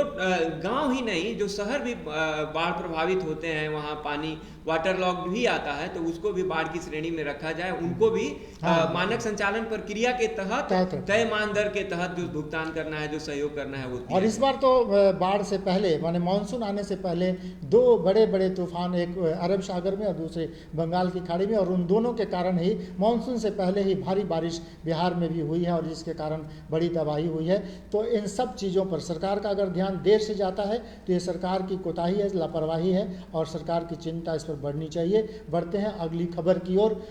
S2: गांव ही नहीं, जो शहर भी बाढ़ प्रभावित होते हैं, वहाँ पानी वाटर लॉग भी आता है, तो उसको भी बाढ़ की श्रेणी में रखा जाए। उनको भी मानक संचालन प्रक्रिया के तहत, तय मानदर के तहत जो भुगतान करना है, जो सहयोग करना है, वो।
S1: और इस बार तो बाढ़ से पहले, माने मानसून आने से पहले 2 बड़े बड़े तूफान, एक अरब सागर में और दूसरे बंगाल की खाड़ी में, और उन दोनों के कारण ही मानसून से पहले ही भारी बारिश बिहार में भी हुई है, और जिसके कारण बड़ी तबाही हुई है। तो इन सब चीज़ों पर सरकार का अगर ध्यान देर से जाता है तो ये सरकार की कोताही है, लापरवाही है, और सरकार की चिंता इस पर बढ़नी चाहिए। बढ़ते हैं अगली खबर की ओर।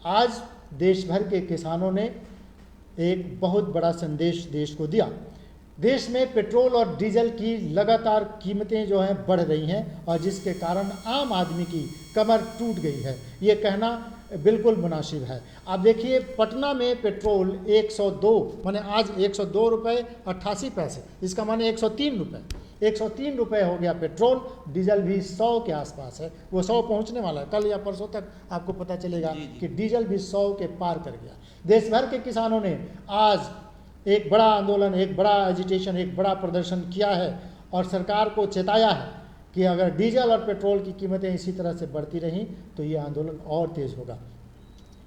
S1: आज देश भर के किसानों ने एक बहुत बड़ा संदेश देश को दिया। देश में पेट्रोल और डीजल की लगातार कीमतें जो हैं बढ़ रही हैं, और जिसके कारण आम आदमी की कमर टूट गई है, ये कहना बिल्कुल मुनासिब है। आप देखिए, पटना में पेट्रोल 102, माने आज 102 रुपये 88 पैसे, इसका माने 103 रुपये, 103 रुपये हो गया पेट्रोल। डीजल भी 100 के आसपास है, वो 100 पहुंचने वाला है। कल या परसों तक आपको पता चलेगा कि डीजल भी 100 के पार कर गया। देश भर के किसानों ने आज एक बड़ा आंदोलन, एक बड़ा एजिटेशन, एक बड़ा प्रदर्शन किया है, और सरकार को चेताया है कि अगर डीजल और पेट्रोल की कीमतें इसी तरह से बढ़ती रहीं तो ये आंदोलन और तेज़ होगा।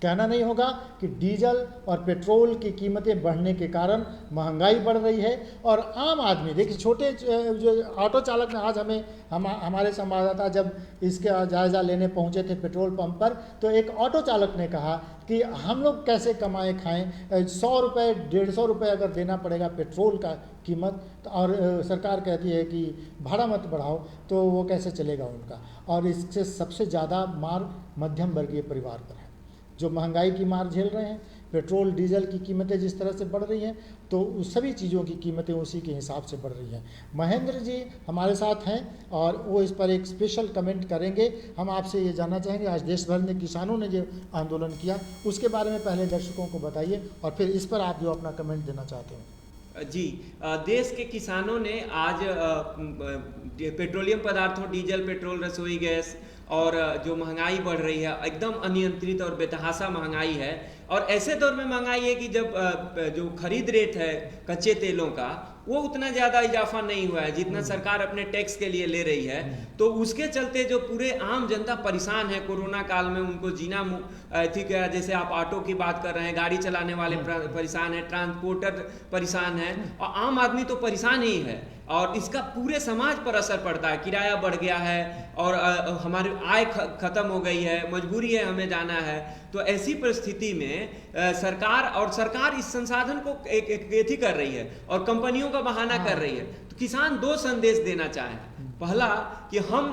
S1: कहना नहीं होगा कि डीजल और पेट्रोल की कीमतें बढ़ने के कारण महंगाई बढ़ रही है, और आम आदमी, देखिए छोटे जो ऑटो चालक ने आज हमारे संवाददाता जब इसका जायज़ा लेने पहुंचे थे पेट्रोल पंप पर, तो एक ऑटो चालक ने कहा कि हम लोग कैसे कमाए खाएं, 100 रुपये 150 रुपये अगर देना पड़ेगा पेट्रोल का कीमत, और सरकार कहती है कि भाड़ा मत बढ़ाओ, तो वो कैसे चलेगा उनका। और इससे सबसे ज़्यादा मार मध्यम वर्गीय परिवार पर है, जो महंगाई की मार झेल रहे हैं। पेट्रोल डीजल की कीमतें जिस तरह से बढ़ रही हैं, तो उस सभी चीज़ों की कीमतें उसी के हिसाब से बढ़ रही हैं। महेंद्र जी हमारे साथ हैं और वो इस पर एक स्पेशल कमेंट करेंगे। हम आपसे ये जानना चाहेंगे, आज देश भर में किसानों ने जो आंदोलन किया, उसके बारे में पहले दर्शकों को बताइए, और फिर इस पर आप जो अपना कमेंट देना चाहते हैं।
S2: जी, देश के किसानों ने आज पेट्रोलियम पदार्थों, डीजल, पेट्रोल, रसोई गैस और जो महंगाई बढ़ रही है, एकदम अनियंत्रित और बेतहाशा महंगाई है। और ऐसे दौर में महंगाई है कि जब जो खरीद रेट है कच्चे तेलों का, वो उतना ज़्यादा इजाफा नहीं हुआ है जितना सरकार अपने टैक्स के लिए ले रही है। तो उसके चलते जो पूरे आम जनता परेशान है, कोरोना काल में उनको जीना ठीक है। जैसे आप ऑटो की बात कर रहे हैं, गाड़ी चलाने वाले परेशान है, ट्रांसपोर्टर परेशान है, और आम आदमी तो परेशान ही है। और इसका पूरे समाज पर असर पड़ता है। किराया बढ़ गया है और हमारी आय खत्म हो गई है, मजबूरी है हमें जाना है। तो ऐसी परिस्थिति में सरकार इस संसाधन को एक कर रही है और कंपनियों का बहाना कर रही है। तो किसान दो संदेश देना चाहें। पहला कि हम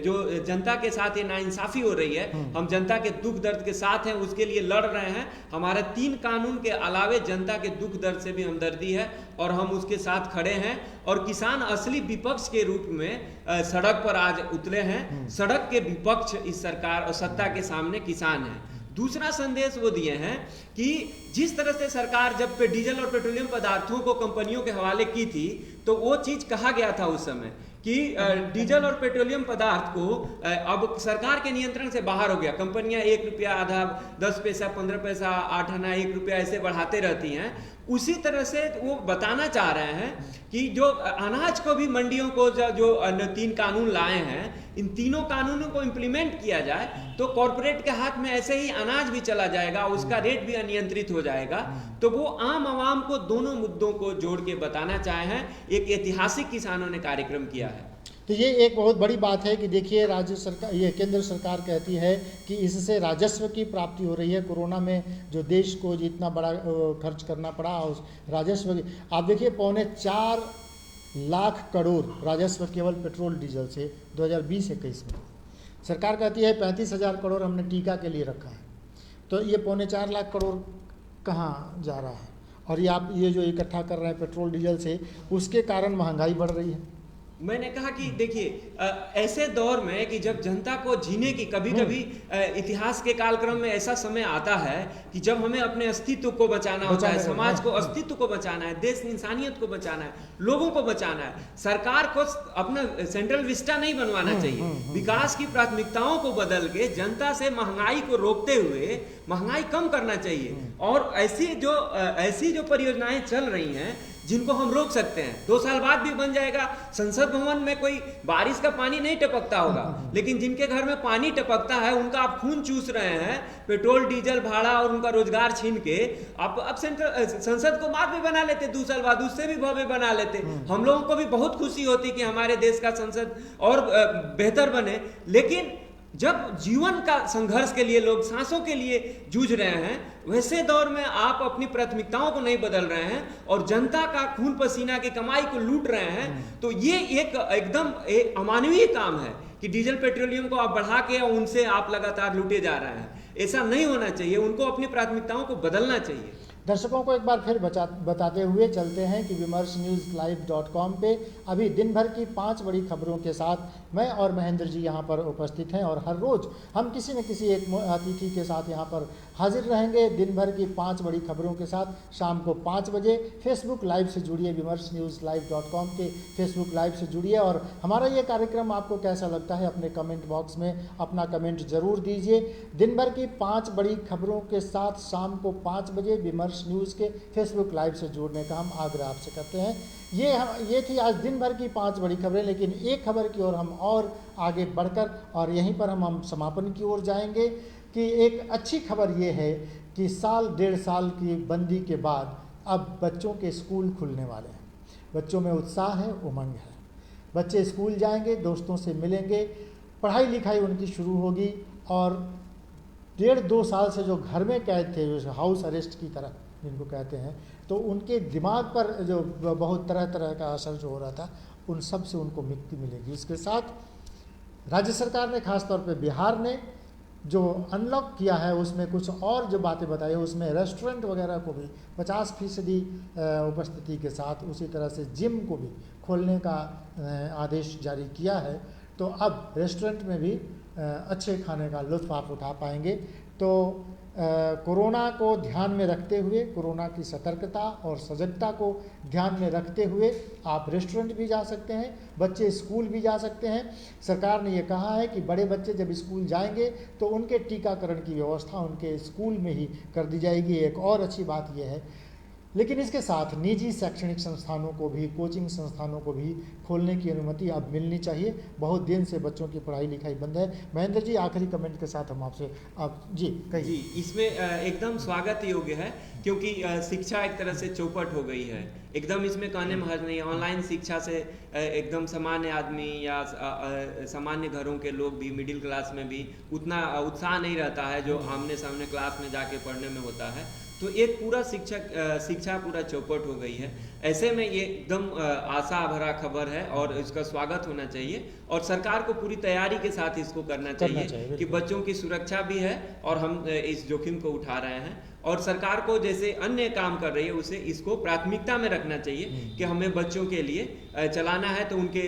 S2: जो जनता के साथ ये नाइंसाफी हो रही है, हम जनता के दुख दर्द के साथ हैं, उसके लिए लड़ रहे हैं। हमारे 3 कानून के अलावे जनता के दुख दर्द से भी हमदर्दी है और हम उसके साथ खड़े हैं। और किसान असली विपक्ष के रूप में सड़क पर आज उतरे हैं। सड़क के विपक्ष इस सरकार और सत्ता के सामने किसान हैं। दूसरा संदेश वो दिए हैं कि जिस तरह से सरकार जब डीजल और पेट्रोलियम पदार्थों को कंपनियों के हवाले की थी, तो वो चीज कहा गया था उस समय कि डीजल और पेट्रोलियम पदार्थ को अब सरकार के नियंत्रण से बाहर हो गया। कंपनियां 1 रुपया, आधा, 10 पैसा, 15 पैसा, 8 आना, 1 रुपया ऐसे बढ़ाते रहती हैं। उसी तरह से वो बताना चाह रहे हैं कि जो अनाज को भी मंडियों को जो 3 कानून लाए हैं, इन तीनों कानूनों को इम्प्लीमेंट किया जाए तो कॉरपोरेट के हाथ में ऐसे ही अनाज भी चला जाएगा, उसका रेट भी अनियंत्रित हो जाएगा। तो वो आम आवाम को दोनों मुद्दों को जोड़ के बताना चाहे हैं। एक ऐतिहासिक किसानों ने कार्यक्रम किया है।
S1: तो ये एक बहुत बड़ी बात है कि देखिए, राज्य सरकार, ये केंद्र सरकार कहती है कि इससे राजस्व की प्राप्ति हो रही है। कोरोना में जो देश को जितना बड़ा खर्च करना पड़ा उस राजस्व की, आप देखिए 4.25 लाख करोड़ राजस्व केवल पेट्रोल डीजल से 2020-21 में। सरकार कहती है 35,000 करोड़ हमने टीका के लिए रखा है। तो ये 4.25 लाख करोड़ कहाँ जा रहा है? और ये आप ये जो इकट्ठा कर रहे हैं पेट्रोल डीजल से, उसके कारण महंगाई बढ़ रही है।
S2: मैंने कहा कि देखिए, ऐसे दौर में कि जब जनता को जीने की कभी कभी इतिहास के कालक्रम में ऐसा समय आता है कि जब हमें अपने अस्तित्व को बचाना होता है, समाज को अस्तित्व को बचाना है, देश इंसानियत को बचाना है, लोगों को बचाना है। सरकार को अपना सेंट्रल विस्टा नहीं बनवाना चाहिए। विकास की प्राथमिकताओं को बदल के जनता से महंगाई को रोकते हुए महंगाई कम करना चाहिए। और ऐसी जो परियोजनाएं चल रही हैं जिनको हम रोक सकते हैं, 2 साल बाद भी बन जाएगा। संसद भवन में कोई बारिश का पानी नहीं टपकता होगा, लेकिन जिनके घर में पानी टपकता है उनका आप खून चूस रहे हैं, पेट्रोल डीजल भाड़ा और उनका रोजगार छीन के। आप अब संसद को बाद में बना लेते, 2 साल बाद उससे भी भव्य बना लेते। हम लोगों को भी बहुत खुशी होती कि हमारे देश का संसद और बेहतर बने। लेकिन जब जीवन का संघर्ष के लिए लोग सांसों के लिए जूझ रहे हैं, वैसे दौर में आप अपनी प्राथमिकताओं को नहीं बदल रहे हैं और जनता का खून पसीना की कमाई को लूट रहे हैं, तो ये एकदम अमानवीय काम है कि डीजल पेट्रोलियम को आप बढ़ा के उनसे आप लगातार लूटे जा रहे हैं। ऐसा नहीं होना चाहिए। उनको अपनी प्राथमिकताओं को बदलना चाहिए।
S1: दर्शकों को एक बार फिर बताते हुए चलते हैं कि vimarsnewslive.com पे अभी दिन भर की 5 बड़ी खबरों के साथ मैं और महेंद्र जी यहाँ पर उपस्थित हैं। और हर रोज़ हम किसी न किसी एक अतिथि के साथ यहाँ पर हाजिर रहेंगे। दिन भर की 5 बड़ी खबरों के साथ शाम को 5 बजे फेसबुक लाइव से जुड़िए, vimarsnewslive.com के फेसबुक लाइव से जुड़िए। और हमारा ये कार्यक्रम आपको कैसा लगता है अपने कमेंट बॉक्स में अपना कमेंट ज़रूर दीजिए। दिन भर की 5 बड़ी खबरों के साथ शाम को 5 बजे विमर्श न्यूज़ के फेसबुक लाइव से जोड़ने का हम आग्रह आपसे करते हैं। ये थी आज दिन भर की 5 बड़ी खबरें। लेकिन एक खबर की ओर हम और आगे बढ़कर और यहीं पर हम समापन की ओर जाएंगे कि एक अच्छी खबर ये है कि 1.5 साल की बंदी के बाद अब बच्चों के स्कूल खुलने वाले हैं। बच्चों में उत्साह है, उमंग है। बच्चे स्कूल जाएंगे, दोस्तों से मिलेंगे, पढ़ाई लिखाई उनकी शुरू होगी। और 1.5-2 साल से जो घर में कैद थे, जो हाउस अरेस्ट की तरह जिनको कहते हैं, तो उनके दिमाग पर जो बहुत तरह तरह का असर जो हो रहा था, उन सब से उनको मुक्ति मिलेगी। इसके साथ राज्य सरकार ने, खासतौर पे बिहार ने जो अनलॉक किया है, उसमें कुछ और जो बातें बताई है, उसमें रेस्टोरेंट वगैरह को भी 50% उपस्थिति के साथ, उसी तरह से जिम को भी खोलने का आदेश जारी किया है। तो अब रेस्टोरेंट में भी अच्छे खाने का लुत्फ़ आप उठा पाएंगे। तो कोरोना को ध्यान में रखते हुए, कोरोना की सतर्कता और सजगता को ध्यान में रखते हुए आप रेस्टोरेंट भी जा सकते हैं, बच्चे स्कूल भी जा सकते हैं। सरकार ने ये कहा है कि बड़े बच्चे जब स्कूल जाएंगे तो उनके टीकाकरण की व्यवस्था उनके स्कूल में ही कर दी जाएगी। एक और अच्छी बात यह है, लेकिन इसके साथ निजी शैक्षणिक संस्थानों को भी, कोचिंग संस्थानों को भी खोलने की अनुमति अब मिलनी चाहिए। बहुत दिन से बच्चों की पढ़ाई लिखाई बंद है। महेंद्र जी, आखिरी कमेंट के साथ हम आपसे आप जी कहिए।
S2: जी, इसमें एकदम स्वागत योग्य है, क्योंकि शिक्षा एक तरह से चौपट हो गई है। एकदम इसमें कहने में हर्ज नहीं है। ऑनलाइन शिक्षा से एकदम सामान्य आदमी या सामान्य घरों के लोग भी, मिडिल क्लास में भी उतना उत्साह नहीं रहता है जो आमने सामने क्लास में जाके पढ़ने में होता है। तो एक पूरा शिक्षा पूरा चौपट हो गई है। ऐसे में ये एकदम आशा भरा खबर है और इसका स्वागत होना चाहिए, और सरकार को पूरी तैयारी के साथ इसको करना चाहिए कि बच्चों की सुरक्षा भी है और हम इस जोखिम को उठा रहे हैं। और सरकार को जैसे अन्य काम कर रही है उसे इसको प्राथमिकता में रखना चाहिए कि हमें बच्चों के लिए चलाना है तो उनके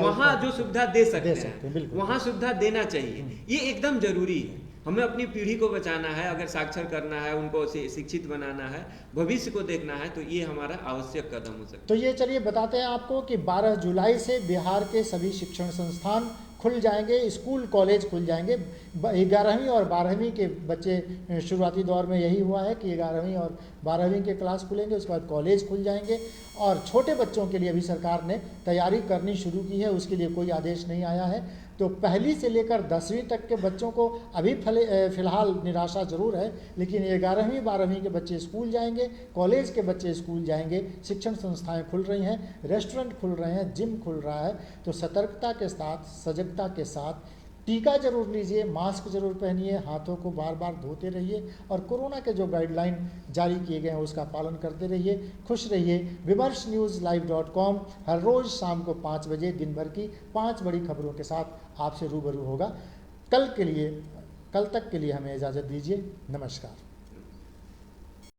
S2: वहाँ जो सुविधा दे सकते हैं वहाँ सुविधा देना चाहिए। ये एकदम जरूरी है। हमें अपनी पीढ़ी को बचाना है, अगर साक्षर करना है, उनको शिक्षित बनाना है, भविष्य को देखना है, तो ये हमारा आवश्यक कदम हो सकता है।
S1: तो ये चलिए बताते हैं आपको कि 12 जुलाई से बिहार के सभी शिक्षण संस्थान खुल जाएंगे, स्कूल कॉलेज खुल जाएंगे। 11वीं और 12वीं के बच्चे, शुरुआती दौर में यही हुआ है कि 11वीं और 12वीं के क्लास खुलेंगे, उसके बाद कॉलेज खुल जाएंगे। और छोटे बच्चों के लिए अभी सरकार ने तैयारी करनी शुरू की है, उसके लिए कोई आदेश नहीं आया है। तो पहली से लेकर 10वीं तक के बच्चों को अभी फिलहाल निराशा जरूर है, लेकिन 11वीं 12वीं के बच्चे स्कूल जाएंगे, कॉलेज के बच्चे स्कूल जाएंगे, शिक्षण संस्थाएं खुल रही हैं, रेस्टोरेंट खुल रहे हैं, जिम खुल रहा है। तो सतर्कता के साथ, सजगता के साथ टीका जरूर लीजिए, मास्क जरूर पहनिए, हाथों को बार बार धोते रहिए और कोरोना के जो गाइडलाइन जारी किए गए हैं उसका पालन करते रहिए। खुश रहिए। vimersnewslive.com हर रोज़ शाम को 5 बजे दिन भर की 5 बड़ी खबरों के साथ आपसे रूबरू होगा। कल तक के लिए हमें इजाज़त दीजिए। नमस्कार।